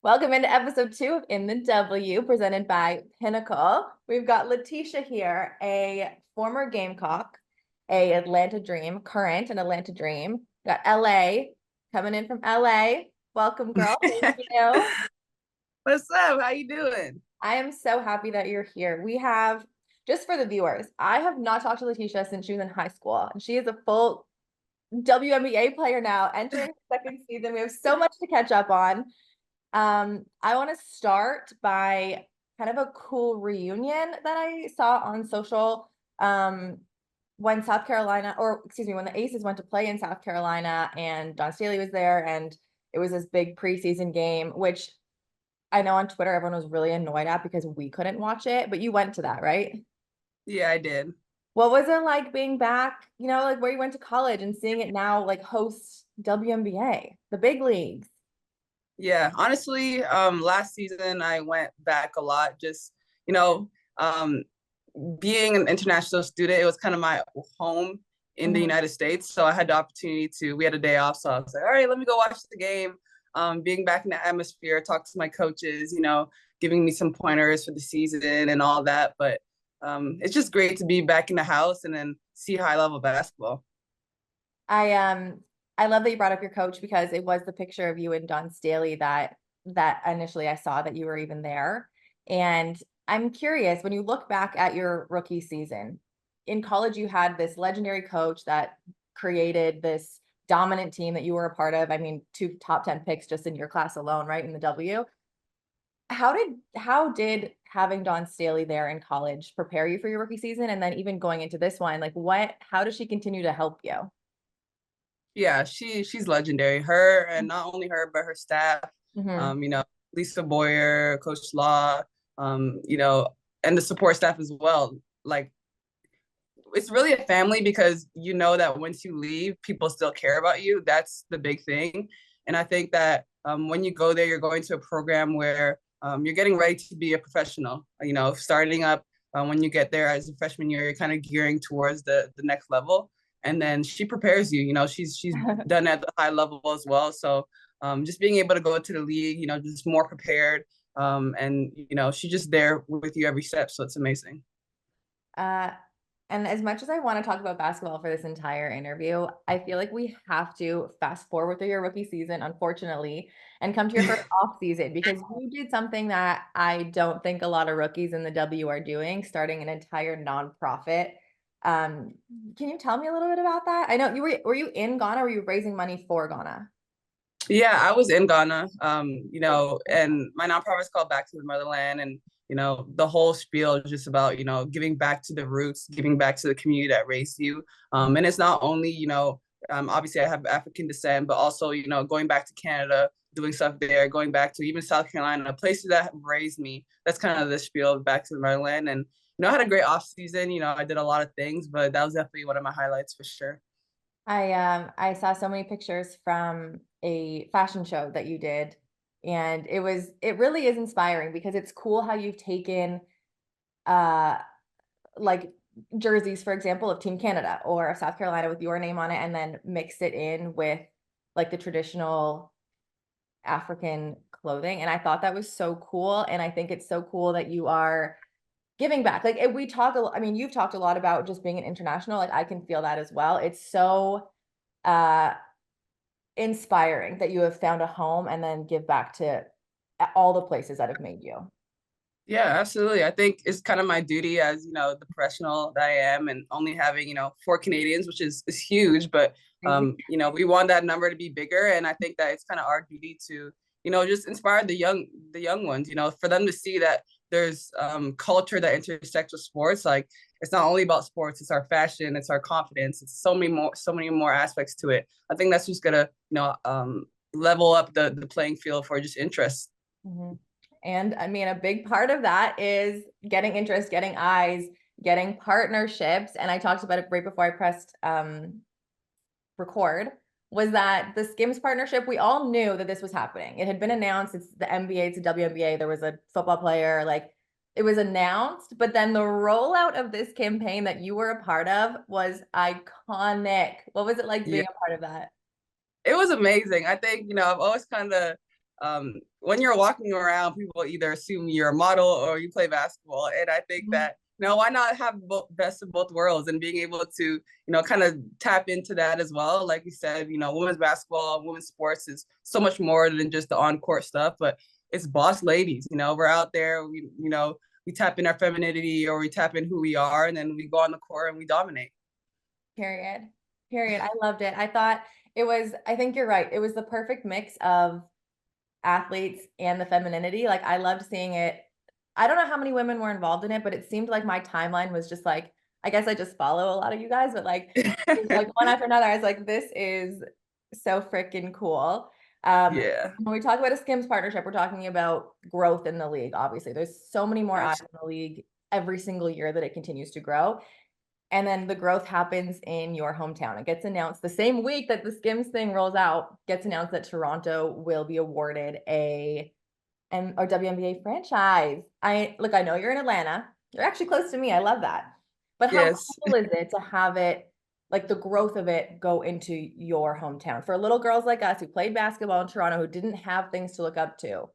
Welcome into episode 2 of In the W, presented by Pinnacle. We've got Laeticia here, a former Gamecock, a Atlanta Dream, current an Atlanta Dream. We've got LA coming in from LA. Welcome, girl. Thank you. What's up? How you doing? I am so happy that you're here. We have, just for the viewers, I have not talked to Laeticia since she was in high school, and she is a full WNBA player now, entering the second season. We have so much to catch up on. I want to start by kind of a cool reunion that I saw on social when South Carolina, or excuse me, when the Aces went to play in South Carolina and Don Staley was there, and it was this big preseason game, which I know on Twitter everyone was really annoyed at because we couldn't watch it, but you went to that, right? Yeah, I did. What was it like being back, like where you went to college and seeing it now like host WNBA, the big leagues? Yeah, honestly, last season I went back a lot. Just you know, um, being an international student, it was kind of my home in the Mhm. United States. So I had the opportunity to. We had a day off, so I was like, all right, let me go watch the game. Being back in the atmosphere, talk to my coaches, giving me some pointers for the season and all that. But it's just great to be back in the house and then see high level basketball. I love that you brought up your coach because it was the picture of you and Don Staley that initially I saw that you were even there. And I'm curious, when you look back at your rookie season, in college you had this legendary coach that created this dominant team that you were a part of. I mean, 2 top 10 picks just in your class alone, right? In the W. How did having Dawn Staley there in college prepare you for your rookie season? And then even going into this one, like how does she continue to help you? Yeah, she's legendary. Her and not only her, but her staff. Mhm. Um, you know, Lisa Boyer, Coach Law, and the support staff as well. Like it's really a family because you know that once you leave, people still care about you. That's the big thing. And I think that when you go there, you're going to a program where you're getting ready to be a professional. Starting up when you get there as a freshman year, you're kind of gearing towards the next level. And then she prepares you. She's done at the high level as well. So just being able to go to the league, just more prepared. And she's just there with you every step. So it's amazing. Uh, and as much as I want to talk about basketball for this entire interview, I feel like we have to fast forward through your rookie season, unfortunately, and come to your first off season because you did something that I don't think a lot of rookies in the W are doing, starting an entire nonprofit. Um, can you tell me a little bit about that? I know were you in Ghana or were you raising money for Ghana? Yeah, I was in Ghana, and my nonprofit is called Back to the Motherland. And, the whole spiel is just about, giving back to the roots, giving back to the community that raised you. And it's not only, obviously I have African descent, but also, going back to Canada, doing stuff there, going back to even South Carolina, places that have raised me. That's kind of the spiel of Back to the Motherland. And, I had a great off season. I did a lot of things, but that was definitely one of my highlights for sure. I saw so many pictures from a fashion show that you did, and it really is inspiring because it's cool how you've taken uh like jerseys, for example, of Team Canada or South Carolina with your name on it, and then mixed it in with like the traditional African clothing. And I thought that was so cool. And I think it's so cool that you are giving back. Like if we talk, I mean, you've talked a lot about just being an international. Like I can feel that as well. It's so uh inspiring that you have found a home and then give back to all the places that have made you. Yeah, absolutely. I think it's kind of my duty as, the professional that I am and only having, 4 Canadians, which is huge, but Crazy. we want that number to be bigger. And I think that it's kind of our duty to, just inspire the young ones, for them to see that there's culture that intersects with sports. Like it's not only about sports, it's our fashion, it's our confidence, it's so many more aspects to it. I think that's just gonna, level up the playing field for just interest. Mhm. And I mean, a big part of that is getting interest, getting eyes, getting partnerships. And I talked about it right before I pressed record, was that the Skims partnership, we all knew that this was happening. It had been announced. It's the NBA, it's the WNBA. There was a football player, like it was announced, but then the rollout of this campaign that you were a part of was iconic. What was it like Yeah. being a part of that? It was amazing. I think, I've always kind of when you're walking around, people either assume you're a model or you play basketball. And I think that, why not have best of both worlds and being able to, kind of tap into that as well. Like you said, women's basketball, women's sports is so much more than just the on-court stuff, but it's boss ladies. We're out there, we tap in our femininity or we tap in who we are, and then we go on the court and we dominate. Period. I loved it. I think you're right. It was the perfect mix of athletes and the femininity. Like, I loved seeing it. I don't know how many women were involved in it, but it seemed like my timeline was just like, I guess I just follow a lot of you guys, but like one after another, I was like, this is so freaking cool. Yeah. When we talk about a Skims partnership, we're talking about growth in the league. Obviously, there's so many more eyes in the league every single year that it continues to grow. And then the growth happens in your hometown. It gets announced the same week that the Skims thing rolls out, gets announced that Toronto will be awarded a WNBA franchise. I know you're in Atlanta. You're actually close to me. I love that. But how cool is it to have it, like the growth of it, go into your hometown? For little girls like us who played basketball in Toronto, who didn't have things to look up to,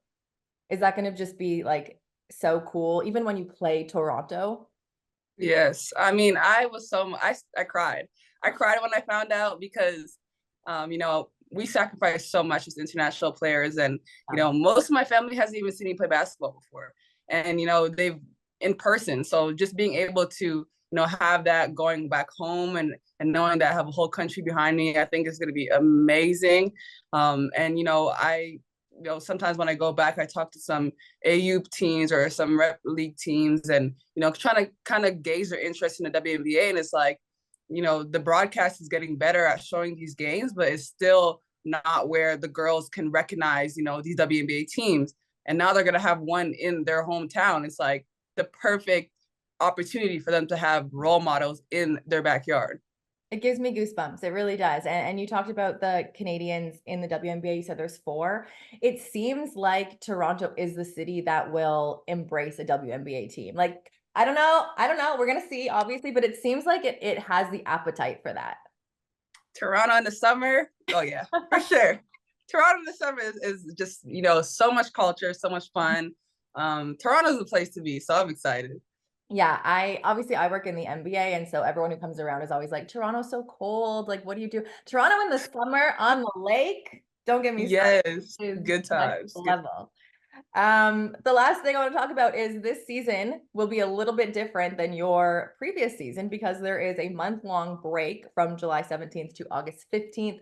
is that going to just be like so cool, even when you play Toronto? Yes. I mean, I cried. I cried when I found out because, we sacrificed so much as international players. And, most of my family hasn't even seen me play basketball before. And, they've in person. So just being able to, have that going back home and knowing that I have a whole country behind me, I think is going to be amazing. And, sometimes when I go back, I talk to some AU teams or some rep league teams and, trying to kind of gauge their interest in the WNBA. And it's like, the broadcast is getting better at showing these games, but it's still not where the girls can recognize, these WNBA teams. And now they're going to have one in their hometown. It's like the perfect opportunity for them to have role models in their backyard. It gives me goosebumps. It really does. And you talked about the Canadians in the WNBA. You said there's 4. It seems like Toronto is the city that will embrace a WNBA team. Like, I don't know. We're going to see, obviously, but it seems like it has the appetite for that. Toronto in the summer. Oh, yeah, for sure. Toronto in the summer is just, so much culture, so much fun. Toronto's the place to be. So I'm excited. Yeah, I work in the NBA, and so everyone who comes around is always like, Toronto's so cold. Like, what do you do? Toronto in the summer on the lake? Don't get me started. Yes, good times. Level. The last thing I want to talk about is this season will be a little bit different than your previous season because there is a month-long break from July 17th to August 15th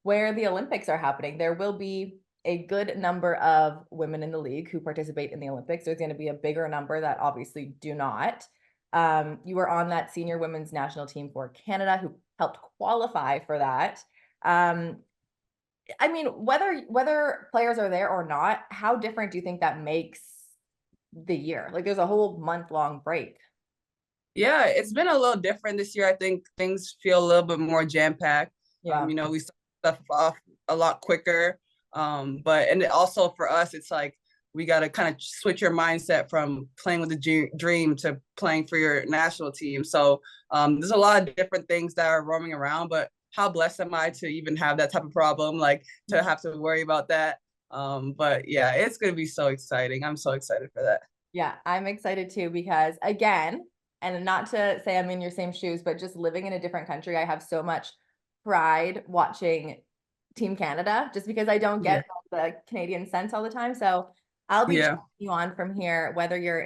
where the Olympics are happening. There will be a good number of women in the league who participate in the Olympics. There's going to be a bigger number that obviously do not. You were on that senior women's national team for Canada who helped qualify for that. I mean, whether players are there or not, how different do you think that makes the year? Like, there's a whole month-long break. Yeah, it's been a little different this year. I think things feel a little bit more jam-packed. Yeah. We start stuff off a lot quicker. And also for us, it's like we got to kind of switch your mindset from playing with the dream to playing for your national team. So there's a lot of different things that are roaming around, but how blessed am I to even have that type of problem, like to have to worry about that. But yeah, it's going to be so exciting. I'm so excited for that. Yeah, I'm excited too, because again, and not to say I'm in your same shoes, but just living in a different country, I have so much pride watching Team Canada just because I don't get the Canadian sense all the time. So I'll be cheering you on from here, whether you're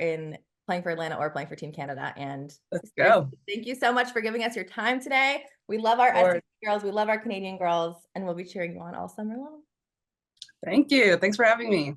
playing for Atlanta or playing for Team Canada. And let's go. Thank you so much for giving us your time today. We love our SEC girls. We love our Canadian girls, and we'll be cheering you on all summer long. Thank you. Thanks for having me.